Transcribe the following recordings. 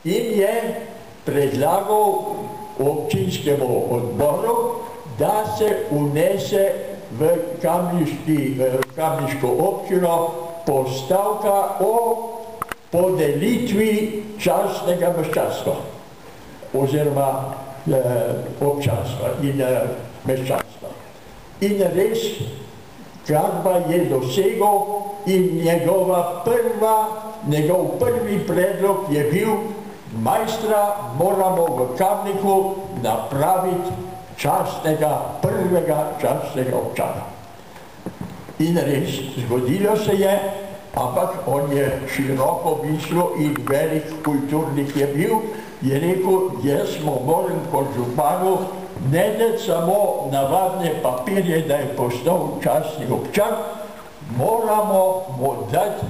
in je predlagal občinskemu odboru, da se unese v kamniško občino postavka o podelitvi častnega meščanstva oziroma občanstva in meščanstva. In res, Kradba je dosegel in njegov prvi predlog je bil: majstra moramo v Kamniku napraviti prvega častnega občana. In res, zgodilo se je, ampak on je široko mislil in velik kulturnik je bil, je rekel, jaz smo morali kot županu ne dati samo navadne papirje, da je postal častni občan, moramo mu dati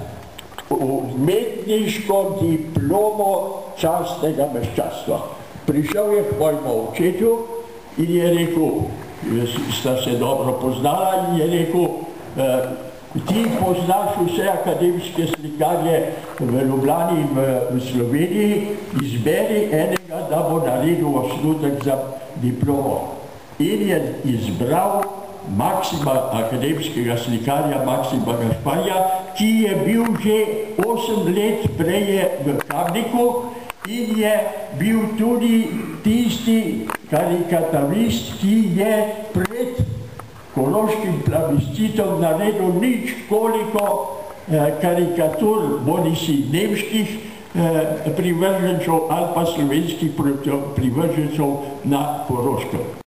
umetniško diplomo častnega meščanstva. Prišel je k mojemu očetu in je rekel, sta se dobro poznala, in je rekel, ti poznaš vse akademske slikarje v Ljubljani in v Sloveniji, izberi enega, da bo naredil osnutek za diplomo. In je izbral akademskega slikarja Maksima Gašparja, ki je bil že 8 let prej v Kamniku in je bil tudi tisti karikaturist, ki je pred Koroškim plebiscitom naredil nič koliko karikatur, bodisi nemških privržencev ali pa slovenskih privržencev na Koroškem.